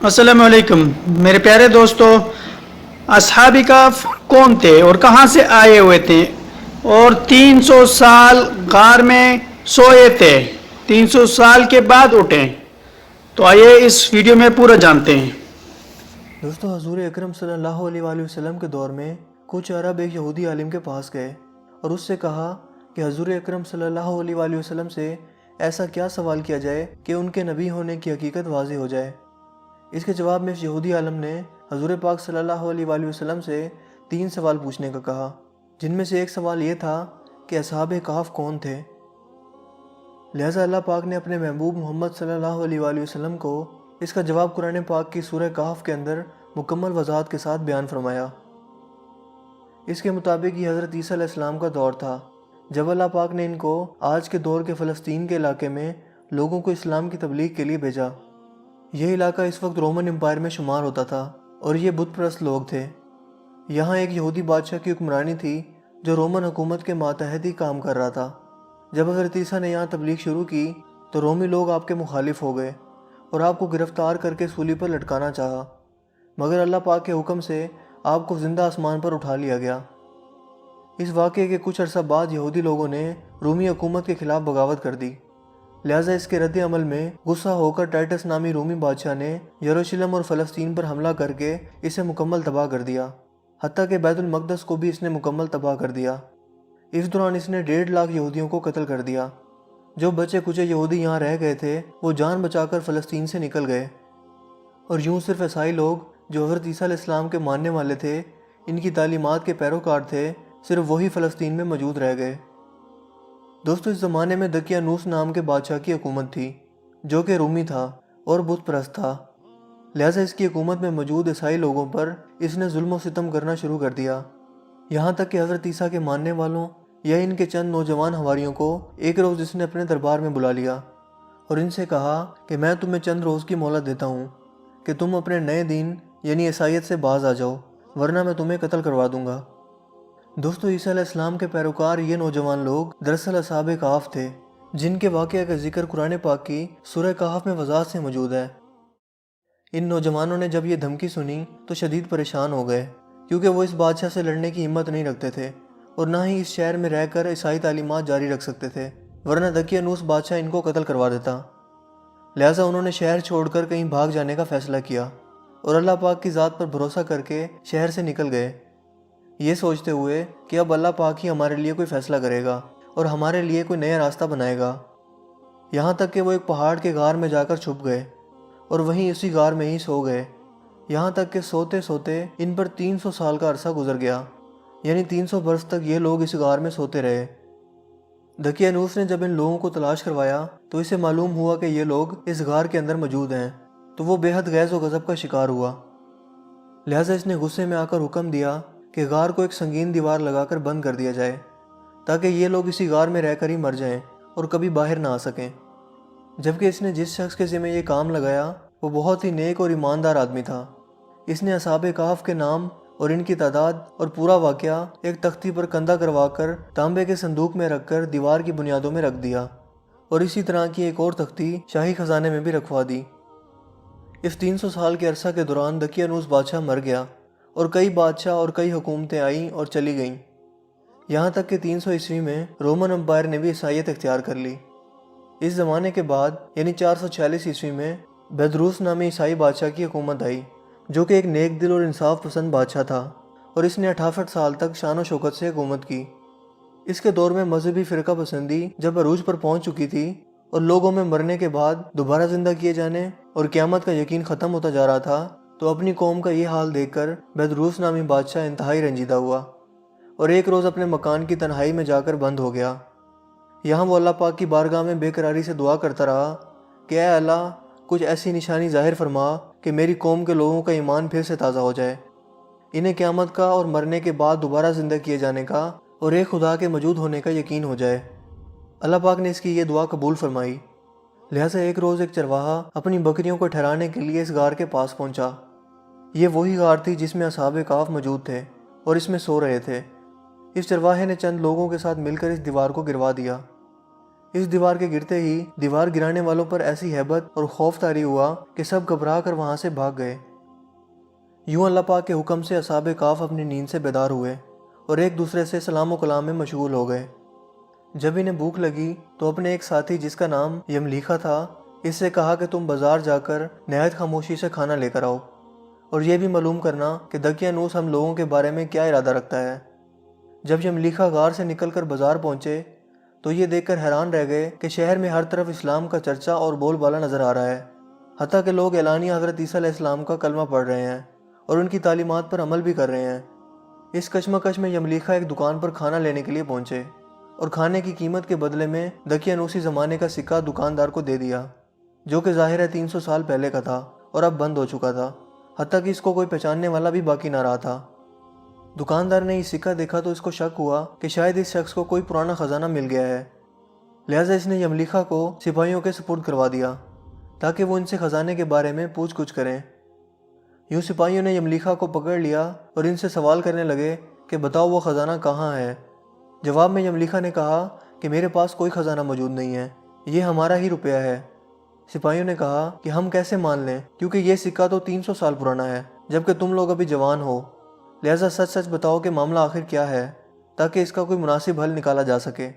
السلام علیکم میرے پیارے دوستو، اصحاب کہف کون تھے اور کہاں سے آئے ہوئے تھے اور 300 سال غار میں سوئے تھے، 300 سال کے بعد اٹھے؟ تو آئیے اس ویڈیو میں پورا جانتے ہیں۔ دوستو، حضور اکرم صلی اللہ علیہ وآلہ وسلم کے دور میں کچھ عرب ایک یہودی عالم کے پاس گئے اور اس سے کہا کہ حضور اکرم صلی اللہ علیہ وآلہ وسلم سے ایسا کیا سوال کیا جائے کہ ان کے نبی ہونے کی حقیقت واضح ہو جائے۔ اس کے جواب میں اس یہودی عالم نے حضور پاک صلی اللہ علیہ وآلہ وسلم سے 3 سوال پوچھنے کا کہا، جن میں سے ایک سوال یہ تھا کہ اصحاب کہف کون تھے۔ لہٰذا اللہ پاک نے اپنے محبوب محمد صلی اللہ علیہ وآلہ وسلم کو اس کا جواب قرآن پاک کی سورہ کہف کے اندر مکمل وضاحت کے ساتھ بیان فرمایا۔ اس کے مطابق یہ حضرت عیسیٰ علیہ السلام کا دور تھا جب اللہ پاک نے ان کو آج کے دور کے فلسطین کے علاقے میں لوگوں کو اسلام کی تبلیغ کے لیے بھیجا۔ یہ علاقہ اس وقت رومن امپائر میں شمار ہوتا تھا اور یہ بت پرست لوگ تھے۔ یہاں ایک یہودی بادشاہ کی حکمرانی تھی جو رومن حکومت کے ماتحت ہی کام کر رہا تھا۔ جب حضرت عیسیٰ نے یہاں تبلیغ شروع کی تو رومی لوگ آپ کے مخالف ہو گئے اور آپ کو گرفتار کر کے سولی پر لٹکانا چاہا، مگر اللہ پاک کے حکم سے آپ کو زندہ آسمان پر اٹھا لیا گیا۔ اس واقعے کے کچھ عرصہ بعد یہودی لوگوں نے رومی حکومت کے خلاف بغاوت کر دی، لہٰذا اس کے رد عمل میں غصہ ہو کر ٹائٹس نامی رومی بادشاہ نے یروشلم اور فلسطین پر حملہ کر کے اسے مکمل تباہ کر دیا، حتیٰ کہ بیت المقدس کو بھی اس نے مکمل تباہ کر دیا۔ اس دوران اس نے 1.5 لاکھ یہودیوں کو قتل کر دیا۔ جو بچے کچے یہودی یہاں رہ گئے تھے وہ جان بچا کر فلسطین سے نکل گئے، اور یوں صرف عیسائی لوگ جو حضرت عیسیٰ علیہ السلام کے ماننے والے تھے، ان کی تعلیمات کے پیروکار تھے، صرف وہی فلسطین میں موجود رہ گئے۔ دوستو، اس زمانے میں دقیانوس نام کے بادشاہ کی حکومت تھی جو کہ رومی تھا اور بت پرست تھا، لہٰذا اس کی حکومت میں موجود عیسائی لوگوں پر اس نے ظلم و ستم کرنا شروع کر دیا، یہاں تک کہ حضرت عیسیٰ کے ماننے والوں یا ان کے چند نوجوان حواریوں کو ایک روز اس نے اپنے دربار میں بلا لیا اور ان سے کہا کہ میں تمہیں چند روز کی مہلت دیتا ہوں کہ تم اپنے نئے دین یعنی عیسائیت سے باز آ جاؤ، ورنہ میں تمہیں قتل کروا دوں گا۔ دوستو، عیسیٰ علیہ السلام کے پیروکار یہ نوجوان لوگ دراصل اصحاب کہف تھے، جن کے واقعہ کا ذکر قرآن پاک کی سورہ کہف میں وضاحت سے موجود ہے۔ ان نوجوانوں نے جب یہ دھمکی سنی تو شدید پریشان ہو گئے، کیونکہ وہ اس بادشاہ سے لڑنے کی ہمت نہیں رکھتے تھے اور نہ ہی اس شہر میں رہ کر عیسائی تعلیمات جاری رکھ سکتے تھے، ورنہ دقیانوس بادشاہ ان کو قتل کروا دیتا۔ لہٰذا انہوں نے شہر چھوڑ کر کہیں بھاگ جانے کا فیصلہ کیا اور اللہ پاک کی ذات پر بھروسہ کر کے شہر سے نکل گئے، یہ سوچتے ہوئے کہ اب اللہ پاک ہی ہمارے لیے کوئی فیصلہ کرے گا اور ہمارے لیے کوئی نیا راستہ بنائے گا۔ یہاں تک کہ وہ ایک پہاڑ کے غار میں جا کر چھپ گئے اور وہیں اسی غار میں ہی سو گئے، یہاں تک کہ سوتے سوتے ان پر 300 سال کا عرصہ گزر گیا، یعنی 300 برس تک یہ لوگ اس غار میں سوتے رہے۔ دقیانوس نے جب ان لوگوں کو تلاش کروایا تو اسے معلوم ہوا کہ یہ لوگ اس غار کے اندر موجود ہیں، تو وہ بے حد غیظ و غضب کا شکار ہوا، لہٰذا اس نے غصے میں آ کر حکم دیا کہ غار کو ایک سنگین دیوار لگا کر بند کر دیا جائے تاکہ یہ لوگ اسی غار میں رہ کر ہی مر جائیں اور کبھی باہر نہ آ سکیں۔ جبکہ اس نے جس شخص کے ذمہ یہ کام لگایا وہ بہت ہی نیک اور ایماندار آدمی تھا۔ اس نے اصحاب کہف کے نام اور ان کی تعداد اور پورا واقعہ ایک تختی پر کندہ کروا کر تانبے کے صندوق میں رکھ کر دیوار کی بنیادوں میں رکھ دیا، اور اسی طرح کی ایک اور تختی شاہی خزانے میں بھی رکھوا دی۔ اس 300 سال کے عرصہ کے دوران دقیانوس بادشاہ مر گیا اور کئی بادشاہ اور کئی حکومتیں آئیں اور چلی گئیں، یہاں تک کہ 300 عیسوی میں رومن امپائر نے بھی عیسائیت اختیار کر لی۔ اس زمانے کے بعد یعنی 446 عیسوی میں بیدروس نامی عیسائی بادشاہ کی حکومت آئی، جو کہ ایک نیک دل اور انصاف پسند بادشاہ تھا، اور اس نے 68 سال تک شان و شوکت سے حکومت کی۔ اس کے دور میں مذہبی فرقہ پسندی جب عروج پر پہنچ چکی تھی اور لوگوں میں مرنے کے بعد دوبارہ زندہ کیے جانے اور قیامت کا یقین ختم ہوتا جا رہا تھا، تو اپنی قوم کا یہ حال دیکھ کر بیدروس نامی بادشاہ انتہائی رنجیدہ ہوا اور ایک روز اپنے مکان کی تنہائی میں جا کر بند ہو گیا۔ یہاں وہ اللہ پاک کی بارگاہ میں بے قراری سے دعا کرتا رہا کہ اے اللہ، کچھ ایسی نشانی ظاہر فرما کہ میری قوم کے لوگوں کا ایمان پھر سے تازہ ہو جائے، انہیں قیامت کا اور مرنے کے بعد دوبارہ زندہ کیے جانے کا اور ایک خدا کے موجود ہونے کا یقین ہو جائے۔ اللہ پاک نے اس کی یہ دعا قبول فرمائی، لہٰذا ایک روز ایک چرواہا اپنی بکریوں کو ٹھہرانے کے لیے اس غار کے پاس پہنچا۔ یہ وہی غار تھی جس میں اصحاب کہف موجود تھے اور اس میں سو رہے تھے۔ اس چرواہے نے چند لوگوں کے ساتھ مل کر اس دیوار کو گروا دیا۔ اس دیوار کے گرتے ہی دیوار گرانے والوں پر ایسی ہیبت اور خوف طاری ہوا کہ سب گھبرا کر وہاں سے بھاگ گئے۔ یوں اللہ پاک کے حکم سے اصحاب کہف اپنی نیند سے بیدار ہوئے اور ایک دوسرے سے سلام و کلام میں مشغول ہو گئے۔ جب انہیں بھوک لگی تو اپنے ایک ساتھی جس کا نام یملیخا تھا اس سے کہا کہ تم بازار جا کر نہایت خاموشی سے کھانا لے کر آؤ اور یہ بھی معلوم کرنا کہ دقیانوس ہم لوگوں کے بارے میں کیا ارادہ رکھتا ہے۔ جب یملیخا غار سے نکل کر بازار پہنچے تو یہ دیکھ کر حیران رہ گئے کہ شہر میں ہر طرف اسلام کا چرچا اور بول بالا نظر آ رہا ہے، حتیٰ کہ لوگ اعلانیہ حضرت عیسیٰ علیہ السلام کا کلمہ پڑھ رہے ہیں اور ان کی تعلیمات پر عمل بھی کر رہے ہیں۔ اس کشمکش میں یملیخا ایک دکان پر کھانا لینے کے لیے پہنچے اور کھانے کی قیمت کے بدلے میں دقیانوسی زمانے کا سکہ دکاندار کو دے دیا، جو کہ ظاہر ہے 300 سال پہلے کا تھا اور اب بند ہو چکا تھا، حتیٰ کہ اس کو کوئی پہچاننے والا بھی باقی نہ رہا تھا۔ دکاندار نے یہ سکہ دیکھا تو اس کو شک ہوا کہ شاید اس شخص کو کوئی پرانا خزانہ مل گیا ہے، لہٰذا اس نے یملیخا کو سپاہیوں کے سپرد کروا دیا تاکہ وہ ان سے خزانے کے بارے میں پوچھ گچھ کریں۔ یوں سپاہیوں نے یملیخا کو پکڑ لیا اور ان سے سوال کرنے لگے کہ بتاؤ وہ خزانہ کہاں ہے۔ جواب میں یملیخا نے کہا کہ میرے پاس کوئی خزانہ موجود نہیں ہے، یہ ہمارا ہی روپیہ ہے۔ سپاہیوں نے کہا کہ ہم کیسے مان لیں، کیونکہ یہ سکہ تو 300 سال پرانا ہے جبکہ تم لوگ ابھی جوان ہو، لہٰذا سچ سچ بتاؤ کہ معاملہ آخر کیا ہے تاکہ اس کا کوئی مناسب حل نکالا جا سکے۔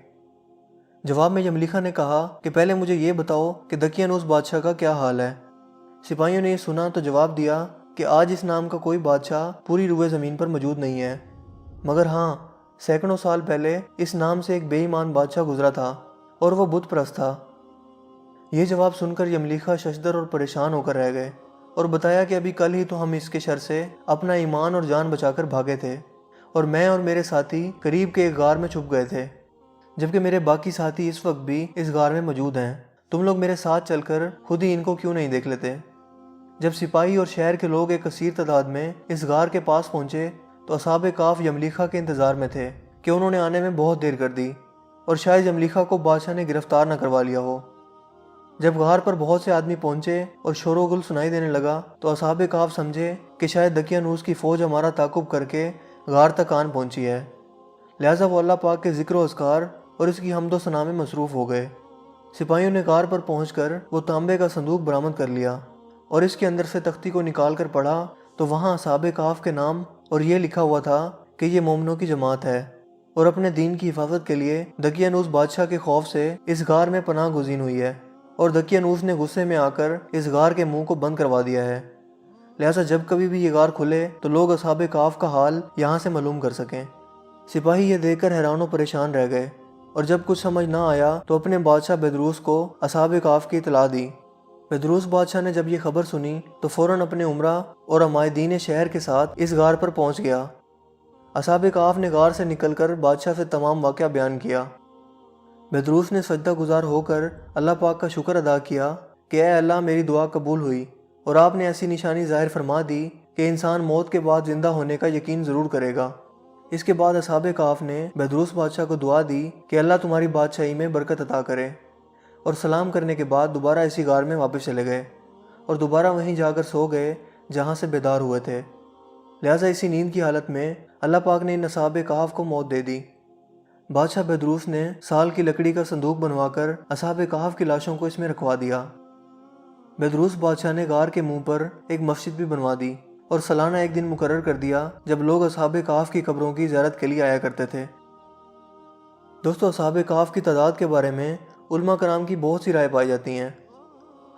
جواب میں یملیخا نے کہا کہ پہلے مجھے یہ بتاؤ کہ دقیانوس بادشاہ کا کیا حال ہے۔ سپاہیوں نے یہ سنا تو جواب دیا کہ آج اس نام کا کوئی بادشاہ پوری روئے زمین پر موجود نہیں ہے، مگر ہاں سینکڑوں سال پہلے اس نام سے ایک بے ایمان بادشاہ گزرا تھا اور وہ بت پرست تھا۔ یہ جواب سن کر یملیخا ششدر اور پریشان ہو کر رہ گئے اور بتایا کہ ابھی کل ہی تو ہم اس کے شر سے اپنا ایمان اور جان بچا کر بھاگے تھے اور میں اور میرے ساتھی قریب کے ایک غار میں چھپ گئے تھے، جبکہ میرے باقی ساتھی اس وقت بھی اس غار میں موجود ہیں۔ تم لوگ میرے ساتھ چل کر خود ہی ان کو کیوں نہیں دیکھ لیتے؟ جب سپاہی اور شہر کے لوگ ایک کثیر تعداد میں اس غار کے پاس پہنچے تو اصحاب کہف یملیخا کے انتظار میں تھے کہ انہوں نے آنے میں بہت دیر کر دی اور شاید یملیخا کو بادشاہ نے گرفتار نہ کروا لیا ہو۔ جب غار پر بہت سے آدمی پہنچے اور شور و گل سنائی دینے لگا تو اصحاب کہف سمجھے کہ شاید دقیانوس کی فوج ہمارا تعاقب کر کے غار تک آن پہنچی ہے، لہٰذا وہ اللہ پاک کے ذکر و اذکار اور اس کی حمد و ثنا میں مصروف ہو گئے۔ سپاہیوں نے غار پر پہنچ کر وہ تانبے کا صندوق برآمد کر لیا اور اس کے اندر سے تختی کو نکال کر پڑھا تو وہاں اصحاب کہف کے نام اور یہ لکھا ہوا تھا کہ یہ مومنوں کی جماعت ہے اور اپنے دین کی حفاظت کے لیے دقیانوس بادشاہ کے خوف سے اس غار میں پناہ گزین ہوئی ہے اور دقیانوس نے غصے میں آ کر اس غار کے منہ کو بند کروا دیا ہے، لہٰذا جب کبھی بھی یہ غار کھلے تو لوگ اصحاب کہف کا حال یہاں سے معلوم کر سکیں۔ سپاہی یہ دیکھ کر حیران و پریشان رہ گئے اور جب کچھ سمجھ نہ آیا تو اپنے بادشاہ بیدروس کو اصحاب کہف کی اطلاع دی۔ بیدروس بادشاہ نے جب یہ خبر سنی تو فوراً اپنے عمرہ اور عمائدین شہر کے ساتھ اس غار پر پہنچ گیا۔ اصحاب کہف نے غار سے نکل کر بادشاہ سے تمام واقعہ بیان کیا۔ بیدروس نے سجدہ گزار ہو کر اللہ پاک کا شکر ادا کیا کہ اے اللہ میری دعا قبول ہوئی اور آپ نے ایسی نشانی ظاہر فرما دی کہ انسان موت کے بعد زندہ ہونے کا یقین ضرور کرے گا۔ اس کے بعد اصحاب کہف نے بیدروس بادشاہ کو دعا دی کہ اللہ تمہاری بادشاہی میں برکت عطا کرے، اور سلام کرنے کے بعد دوبارہ اسی غار میں واپس چلے گئے اور دوبارہ وہیں جا کر سو گئے جہاں سے بیدار ہوئے تھے۔ لہٰذا اسی نیند کی حالت میں اللہ پاک نے ان اصحاب کہف کو موت دے دی۔ بادشاہ بیدروس نے سال کی لکڑی کا صندوق بنوا کر اصحاب کہف کی لاشوں کو اس میں رکھوا دیا۔ بیدروس بادشاہ نے غار کے منہ پر ایک مسجد بھی بنوا دی اور سالانہ ایک دن مقرر کر دیا جب لوگ اصحاب کہف کی قبروں کی زیارت کے لیے آیا کرتے تھے۔ دوستو، اصحاب کہف کی تعداد کے بارے میں علماء کرام کی بہت سی رائے پائی جاتی ہیں۔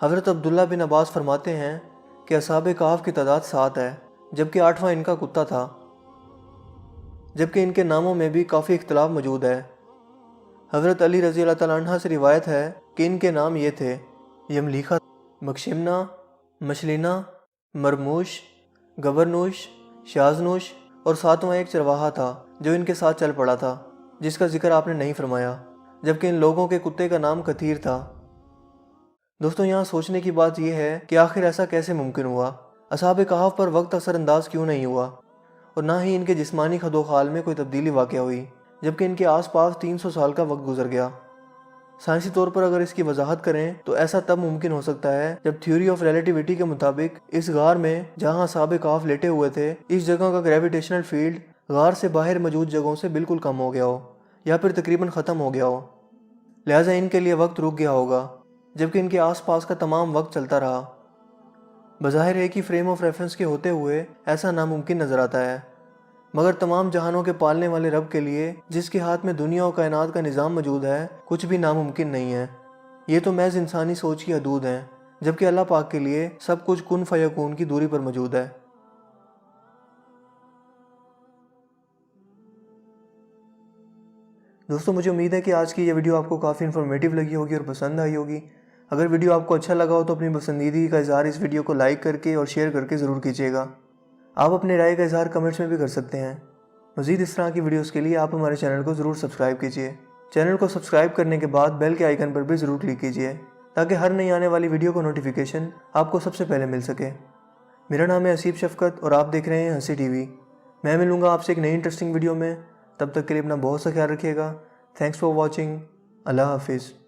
حضرت عبداللہ بن عباس فرماتے ہیں کہ اصحاب کہف کی تعداد 7 ہے، جبکہ 8واں ان کا کتا تھا، جبکہ ان کے ناموں میں بھی کافی اختلاف موجود ہے۔ حضرت علی رضی اللہ تعالیٰ عنہ سے روایت ہے کہ ان کے نام یہ تھے: یملیخا، مکشمنا، مشلینا، مرموش، گبرنوش، شازنوش، اور 7واں ایک چرواہا تھا جو ان کے ساتھ چل پڑا تھا، جس کا ذکر آپ نے نہیں فرمایا، جبکہ ان لوگوں کے کتے کا نام کثیر تھا۔ دوستوں، یہاں سوچنے کی بات یہ ہے کہ آخر ایسا کیسے ممکن ہوا؟ اصحاب کہف پر وقت اثر انداز کیوں نہیں ہوا اور نہ ہی ان کے جسمانی خد و خال میں کوئی تبدیلی واقع ہوئی، جبکہ ان کے آس پاس 300 سال کا وقت گزر گیا؟ سائنسی طور پر اگر اس کی وضاحت کریں تو ایسا تب ممکن ہو سکتا ہے جب تھیوری آف ریلیٹیوٹی کے مطابق اس غار میں جہاں اصحاب کہف لیٹے ہوئے تھے، اس جگہ کا گریویٹیشنل فیلڈ غار سے باہر موجود جگہوں سے بالکل کم ہو گیا ہو یا پھر تقریباً ختم ہو گیا ہو۔ لہٰذا ان کے لیے وقت رک گیا ہوگا، جبکہ ان کے آس پاس کا تمام وقت چلتا رہا۔ بظاہر ایک ہی فریم آف ریفرنس کے ہوتے ہوئے ایسا ناممکن نظر آتا ہے، مگر تمام جہانوں کے پالنے والے رب کے لیے، جس کے ہاتھ میں دنیا و کائنات کا نظام موجود ہے، کچھ بھی ناممکن نہیں ہے۔ یہ تو محض انسانی سوچ کی حدود ہیں، جبکہ اللہ پاک کے لیے سب کچھ کن فیکون کی دوری پر موجود ہے۔ دوستو، مجھے امید ہے کہ آج کی یہ ویڈیو آپ کو کافی انفارمیٹیو لگی ہوگی اور پسند آئی ہوگی۔ اگر ویڈیو آپ کو اچھا لگا ہو تو اپنی پسندیدگی کا اظہار اس ویڈیو کو لائک کر کے اور شیئر کر کے ضرور کیجیے گا۔ آپ اپنے رائے کا اظہار کمنٹس میں بھی کر سکتے ہیں۔ مزید اس طرح کی ویڈیوز کے لیے آپ ہمارے چینل کو ضرور سبسکرائب کیجیے۔ چینل کو سبسکرائب کرنے کے بعد بیل کے آئیکن پر بھی ضرور کلک کیجیے تاکہ ہر نئی آنے والی ویڈیو کو نوٹیفیکیشن آپ کو سب سے پہلے مل سکے۔ میرا نام ہے حسیب شفقت اور آپ دیکھ رہے ہیں ہنسی ٹی وی۔ میں ملوں گا آپ سے ایک نئی انٹرسٹنگ ویڈیو میں، تب تک کے لیے اپنا بہت سا خیال رکھیے گا۔ Thanks for watching. اللہ حافظ۔